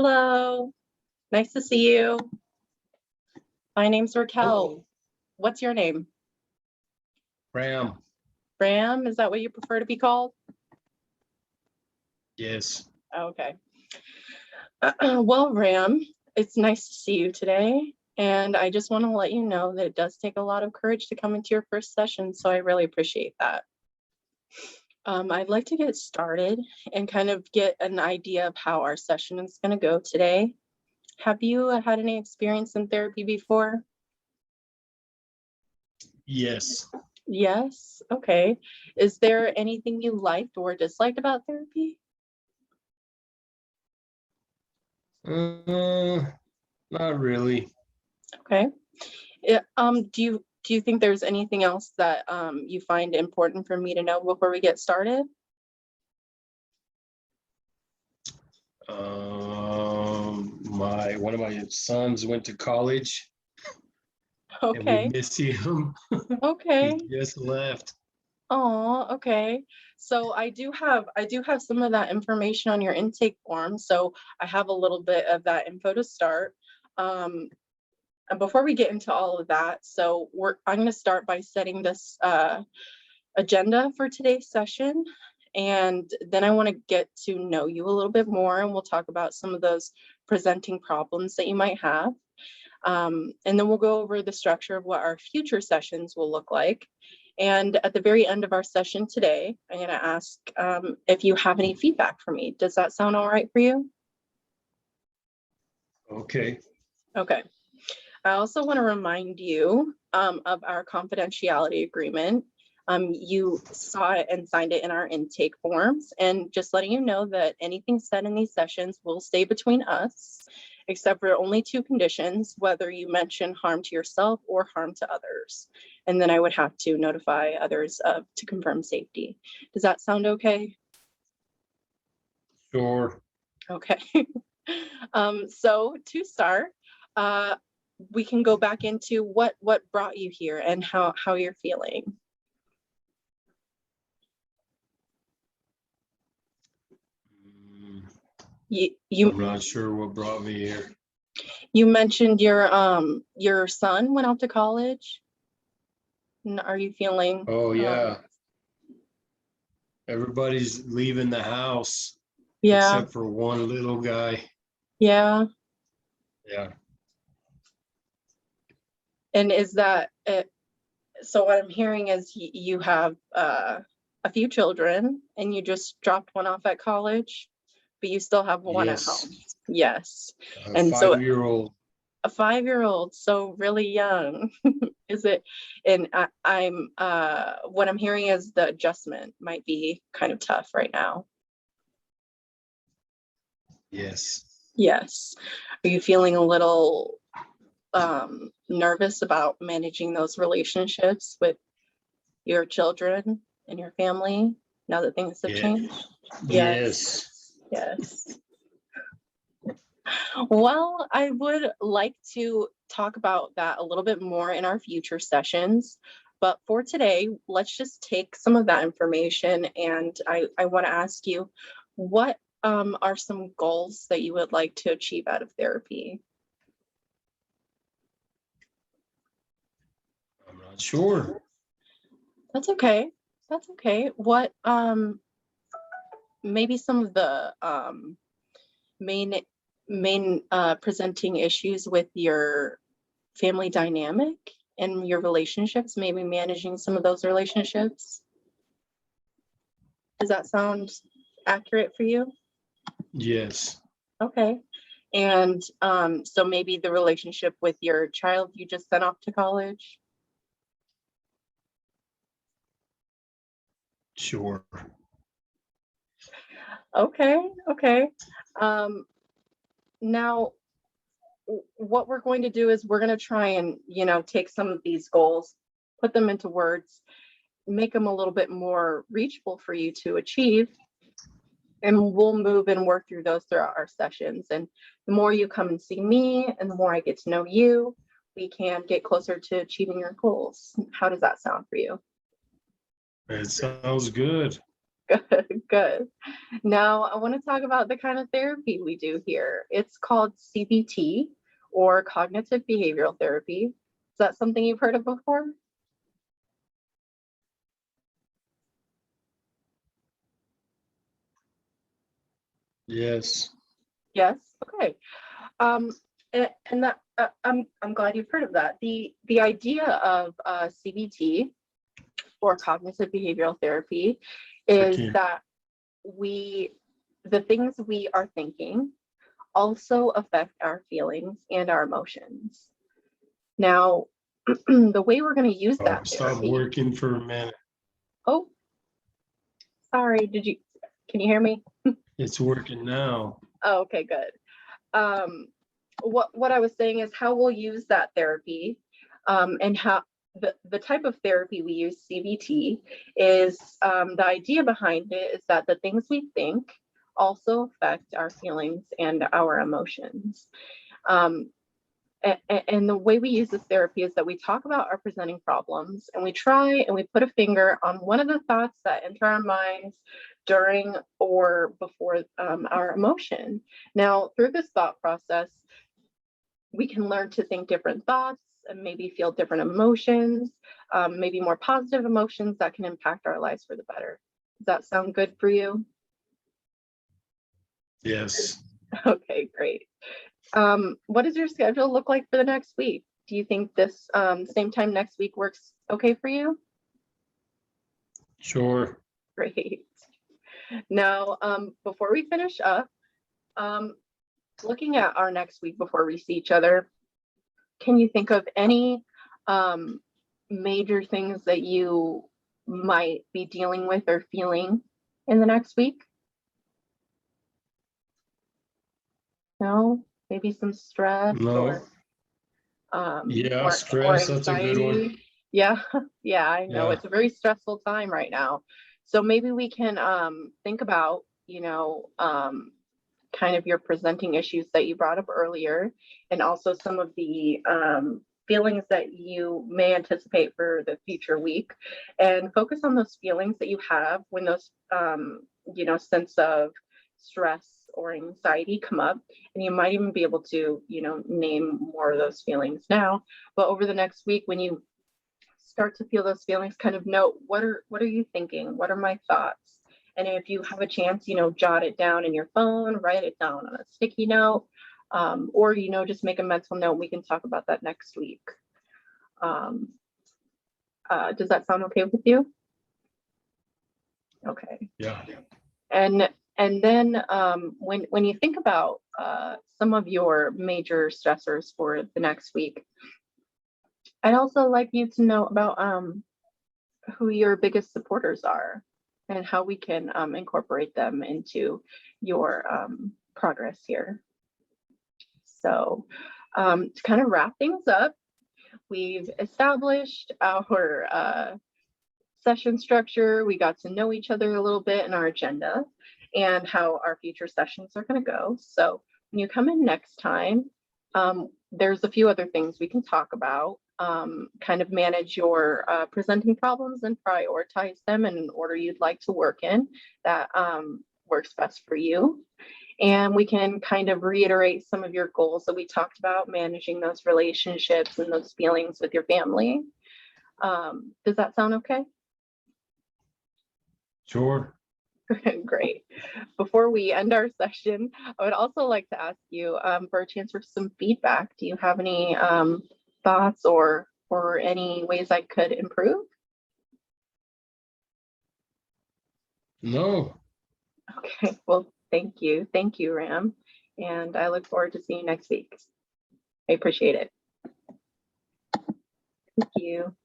Hello, nice to see you. My name's Raquel. Hello, What's your name? Ram. Ram, is that what you prefer to be called? Yes. Okay. Well, Ram, it's nice to see you today. And I just want to let you know that it does take a lot of courage to come into your first session, so I really appreciate that. I'd like to get started and kind of get an idea of how our session is going to go today. Have you had any experience in therapy before? Yes. Yes. Okay. Is there anything you liked or disliked about therapy? Not really. Okay. Yeah, do you think there's anything else that you find important for me to know before we get started? One of my sons went to college and we Okay. miss him. Okay. He just left. Oh, okay. So I do have some of that information on your intake form. So I have a little bit of that info to start. And before we get into all of that, I'm going to start by setting this agenda for today's session. And then I want to get to know you a little bit more, and we'll talk about some of those presenting problems that you might have. And then we'll go over the structure of what our future sessions will look like. And at the very end of our session today, I'm going to ask if you have any feedback for me. Does that sound all right for you? Okay. Okay. I also want to remind you of our confidentiality agreement. You saw it and signed it in our intake forms, and just letting you know that anything said in these sessions will stay between us, except for only two conditions: whether you mention harm to yourself or harm to others. And then I would have to notify others to confirm safety. Does that sound okay? Sure. Okay. So to start, we can go back into what brought you here and how you're feeling. I'm not sure what brought me here. You mentioned your son went off to college. Are you feeling? Oh yeah. Everybody's leaving the house Yeah. except for one little guy. Yeah. Yeah. And is that it? So what I'm hearing is you have a few children and you just dropped one off at college, but you still have one at home. Yes. Yes. A And so 5-year-old. a 5-year-old, so really young. Is it? And I'm what I'm hearing is the adjustment might be kind of tough right now. Yes. Yes. Are you feeling a little nervous about managing those relationships with your children and your family now that things have Yeah. changed? Yes. Yes. Well, I would like to talk about that a little bit more in our future sessions. But for today, let's just take some of that information, and I want to ask you, what are some goals that you would like to achieve out of therapy? I'm not sure. That's okay. That's okay. What maybe some of the main presenting issues with your family dynamic and your relationships, maybe managing some of those relationships? Does that sound accurate for you? Yes. Okay. And so maybe the relationship with your child you just sent off to college? Sure. Okay. Okay. Now, what we're going to do is we're going to try and, take some of these goals, put them into words, make them a little bit more reachable for you to achieve. And we'll move and work through those throughout our sessions. And the more you come and see me and the more I get to know you, we can get closer to achieving your goals. How does that sound for you? It sounds good. Good, good. Now, I want to talk about the kind of therapy we do here. It's called CBT, or cognitive behavioral therapy. Is that something you've heard of before? Yes. Yes. Okay. Um, and that I'm glad you've heard of that. The idea of CBT, or cognitive behavioral therapy, is Okay. that the things we are thinking also affect our feelings and our emotions. Now, the way we're going to use Oh, that stop therapy. working for a minute. Oh, sorry. Can you hear me? It's working now. Oh, okay, good. Um, what I was saying is how we'll use that therapy, and how the type of therapy we use, CBT, is, the idea behind it is that the things we think also affect our feelings and our emotions. Um, and the way we use this therapy is that we talk about our presenting problems, and we try and we put a finger on one of the thoughts that enter our minds during or before our emotion. Now, through this thought process, we can learn to think different thoughts and maybe feel different emotions, maybe more positive emotions that can impact our lives for the better. Does that sound good for you? Yes. Okay, great. What does your schedule look like for the next week? Do you think this same time next week works okay for you? Sure. Great. Now, before we finish up, um, looking at our next week before we see each other, can you think of any major things that you might be dealing with or feeling in the next week? No? Maybe some stress No. or Yeah, or stress, that's a good one. anxiety. Yeah, yeah, I know Yeah. it's a very stressful time right now. So maybe we can think about, kind of your presenting issues that you brought up earlier, and also some of the feelings that you may anticipate for the future week, and focus on those feelings that you have when those sense of stress or anxiety come up. And you might even be able to name more of those feelings now, but over the next week, when you start to feel those feelings, kind of note, what are you thinking, what are my thoughts? And if you have a chance, jot it down in your phone, write it down on a sticky note, or just make a mental note. We can talk about that next week. um, does that sound okay with you? Okay. Yeah. And then when you think about some of your major stressors for the next week, I'd also like you to know about who your biggest supporters are, and how we can incorporate them into your progress here. So to kind of wrap things up, we've established our session structure. We got to know each other a little bit, in our agenda and how our future sessions are going to go. So when you come in next time, there's a few other things we can talk about. Kind of manage your presenting problems and prioritize them in an order you'd like to work in that works best for you. And we can kind of reiterate some of your goals that we talked about, managing those relationships and those feelings with your family. Does that sound okay? Sure. Great. Before we end our session, I would also like to ask you for a chance for some feedback. Do you have any thoughts or any ways I could improve? No. Okay, well, thank you. Thank you, Ram. And I look forward to seeing you next week. I appreciate it. Thank you.